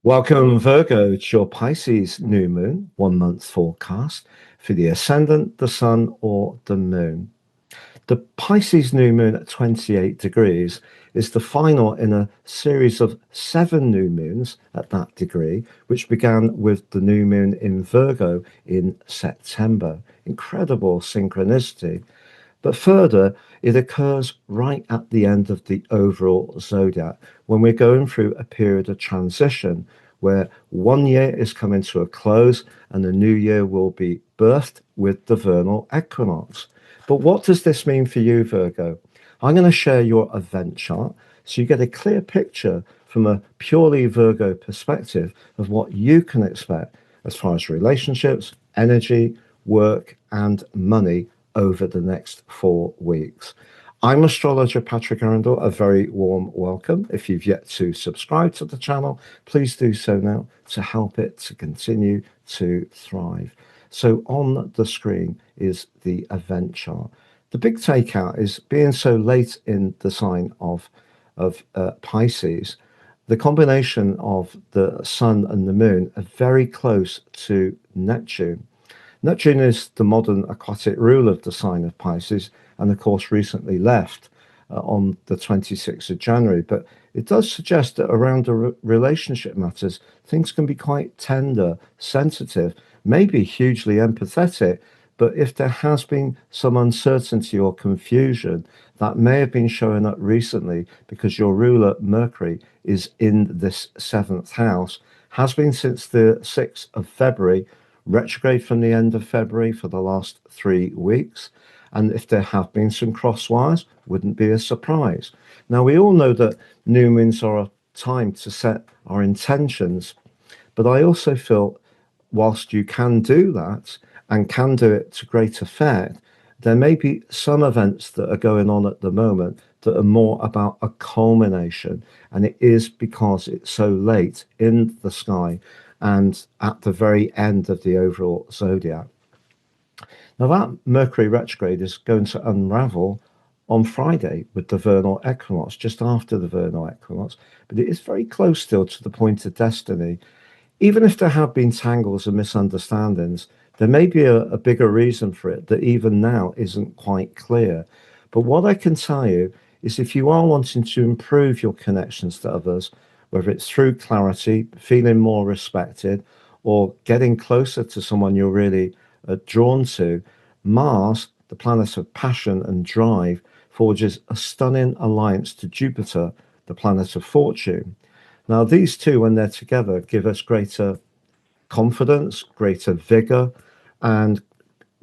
Welcome, Virgo, to your Pisces new moon, 1 month forecast for the ascendant, the sun, or the moon. The Pisces new moon at 28 degrees is the final in a series of 7 new moons at that degree, which began with the new moon in Virgo in September. Incredible synchronicity. But further, it occurs right at the end of the overall zodiac when we're going through a period of transition where one year is coming to a close and a new year will be birthed with the vernal equinox. But what does this mean for you, Virgo? I'm going to share your event chart so you get a clear picture from a purely Virgo perspective of what you can expect as far as relationships, energy, work, and money over the next 4 weeks. I'm astrologer Patrick Arundell. A very warm welcome. If you've yet to subscribe to the channel, please do so now to help it to continue to thrive. So on the screen is the event chart. The big takeout is being so late in the sign of Pisces, the combination of the sun and the moon are very close to Neptune. Neptune is the modern aquatic ruler of the sign of Pisces, and of course recently left on the 26th of January. But it does suggest that around the relationship matters, things can be quite tender, sensitive, maybe hugely empathetic. But if there has been some uncertainty or confusion, that may have been showing up recently because your ruler, Mercury, is in this seventh house, has been since the 6th of February, retrograde from the end of February for the last 3 weeks. And if there have been some crosswires, wouldn't be a surprise. Now, we all know that new moons are a time to set our intentions, but I also feel whilst you can do that and can do it to great effect, there may be some events that are going on at the moment that are more about a culmination. And it is because it's so late in the sky and at the very end of the overall zodiac. Now, that Mercury retrograde is going to unravel on Friday with the vernal equinox, just after the vernal equinox, but it is very close still to the point of destiny. Even if there have been tangles and misunderstandings, there may be a bigger reason for it that even now isn't quite clear. But what I can tell you is if you are wanting to improve your connections to others, whether it's through clarity, feeling more respected, or getting closer to someone you're really drawn to, Mars, the planet of passion and drive, forges a stunning alliance to Jupiter, the planet of fortune. Now, these two, when they're together, give us greater confidence, greater vigor, and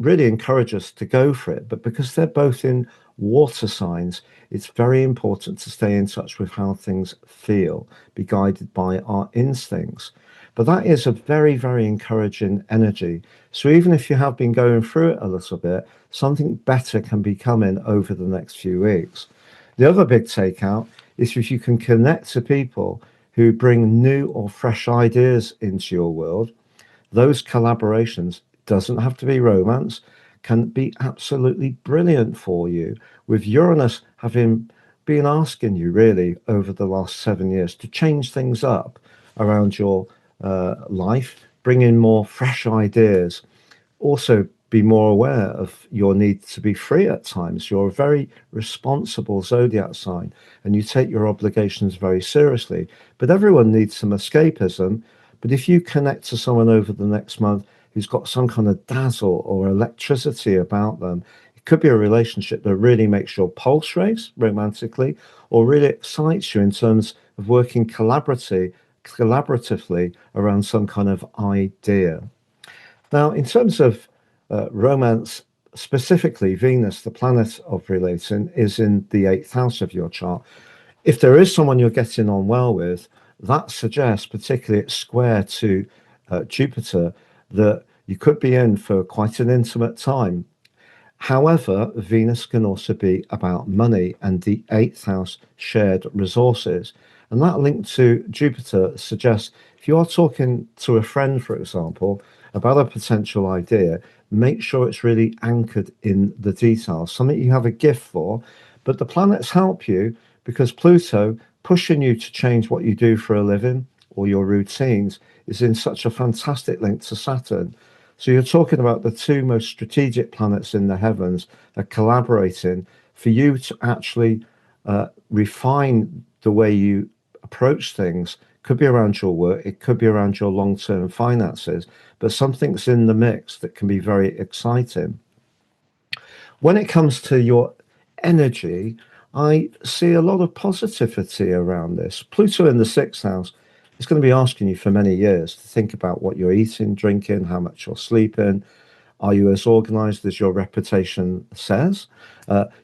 really encourage us to go for it. But because they're both in water signs, it's very important to stay in touch with how things feel, be guided by our instincts. But that is a very, very encouraging energy. So even if you have been going through it a little bit, something better can be coming over the next few weeks. The other big takeout is if you can connect to people who bring new or fresh ideas into your world, those collaborations, doesn't have to be romance, can be absolutely brilliant for you, with Uranus having been asking you really over the last 7 years to change things up around your life, bring in more fresh ideas. Also, be more aware of your need to be free at times. You're a very responsible zodiac sign and you take your obligations very seriously. But everyone needs some escapism. But if you connect to someone over the next month who's got some kind of dazzle or electricity about them, it could be a relationship that really makes your pulse race romantically or really excites you in terms of working collaboratively around some kind of idea. Now, in terms of romance, specifically Venus, the planet of relating, is in the 8th house of your chart. If there is someone you're getting on well with, that suggests, particularly it's square to Jupiter, that you could be in for quite an intimate time. However, Venus can also be about money and the 8th house shared resources. And that link to Jupiter suggests if you are talking to a friend, for example, about a potential idea, make sure it's really anchored in the details, something you have a gift for. But the planets help you because Pluto pushing you to change what you do for a living, or your routines is in such a fantastic link to Saturn. So you're talking about the two most strategic planets in the heavens are collaborating for you to actually refine the way you approach things. Could be around your work, it could be around your long-term finances, but something's in the mix that can be very exciting. When it comes to your energy, I see a lot of positivity around this. Pluto in the sixth house is going to be asking you for many years to think about what you're eating, drinking, how much you're sleeping. Are you as organized as your reputation says?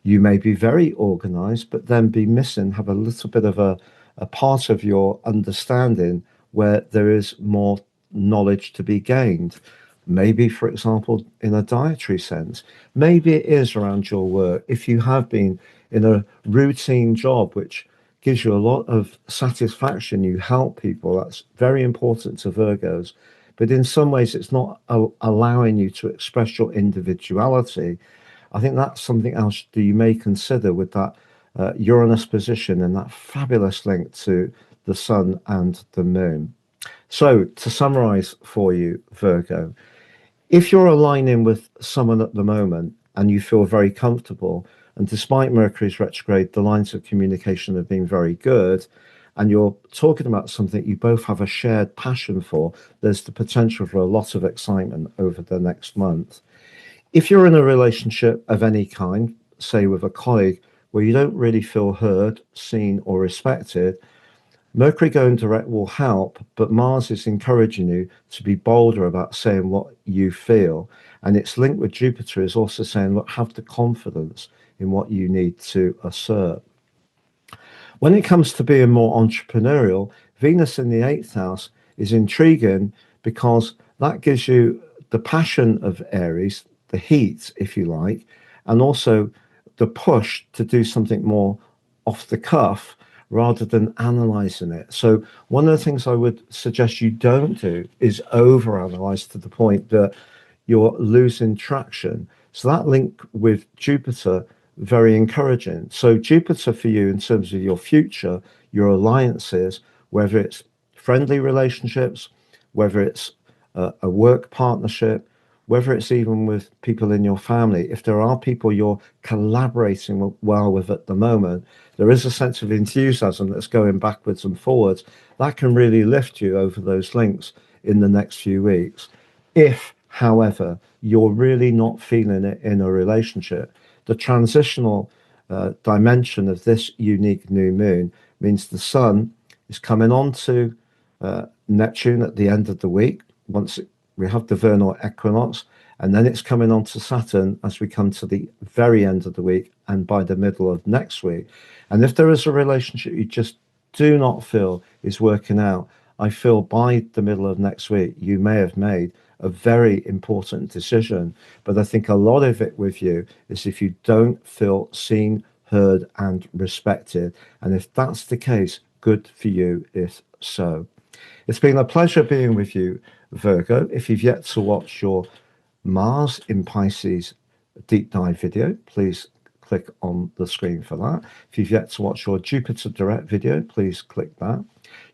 You may be very organized, but then be missing, have a little bit of a part of your understanding where there is more knowledge to be gained. Maybe, for example, in a dietary sense. Maybe it is around your work. If you have been in a routine job, which gives you a lot of satisfaction, you help people, that's very important to Virgos. But in some ways, it's not allowing you to express your individuality. I think that's something else that you may consider with that Uranus position and that fabulous link to the sun and the moon. So to summarize for you, Virgo, if you're aligning with someone at the moment and you feel very comfortable, and despite Mercury's retrograde, the lines of communication have been very good, and you're talking about something you both have a shared passion for, there's the potential for a lot of excitement over the next month. If you're in a relationship of any kind, say with a colleague, where you don't really feel heard, seen, or respected, Mercury going direct will help, but Mars is encouraging you to be bolder about saying what you feel. And its link with Jupiter is also saying, look, have the confidence in what you need to assert. When it comes to being more entrepreneurial, Venus in the eighth house is intriguing because that gives you the passion of Aries, the heat, if you like, and also the push to do something more off the cuff rather than analyzing it. So one of the things I would suggest you don't do is overanalyze to the point that you're losing traction. So that link with Jupiter, very encouraging. So Jupiter for you in terms of your future, your alliances, whether it's friendly relationships, whether it's a work partnership, whether it's even with people in your family, if there are people you're collaborating well with at the moment, there is a sense of enthusiasm that's going backwards and forwards. That can really lift you over those links in the next few weeks. If, however, you're really not feeling it in a relationship, the transitional dimension of this unique new moon means the sun is coming on to Neptune at the end of the week, we have the vernal equinox, and then it's coming on to Saturn as we come to the very end of the week and by the middle of next week. And if there is a relationship you just do not feel is working out, I feel by the middle of next week, you may have made a very important decision. But I think a lot of it with you is if you don't feel seen, heard, and respected. And if that's the case, good for you if so. It's been a pleasure being with you, Virgo. If you've yet to watch your Mars in Pisces deep dive video, please click on the screen for that. If you've yet to watch your Jupiter direct video, please click that.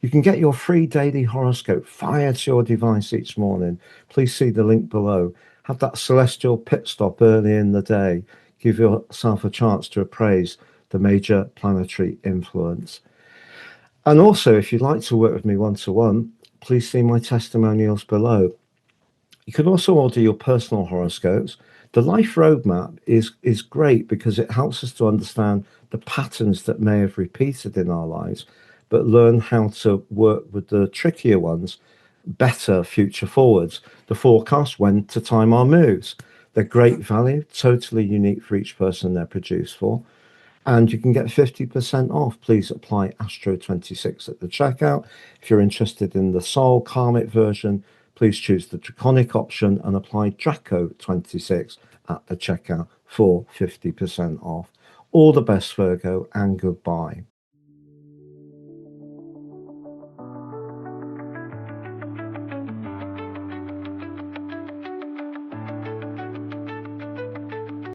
You can get your free daily horoscope fired to your device each morning. Please see the link below. Have that celestial pit stop early in the day. Give yourself a chance to appraise the major planetary influence. And also, if you'd like to work with me one-to-one, please see my testimonials below. You can also order your personal horoscopes. The life roadmap is great because it helps us to understand the patterns that may have repeated in our lives, but learn how to work with the trickier ones better future forwards. The forecast, when to time our moves. They're great value, totally unique for each person they're produced for. And you can get 50% off. Please apply Astro26 at the checkout. If you're interested in the Soul Karmic version, please choose the Draconic option and apply Draco26 at the checkout for 50% off. All the best, Virgo, and goodbye.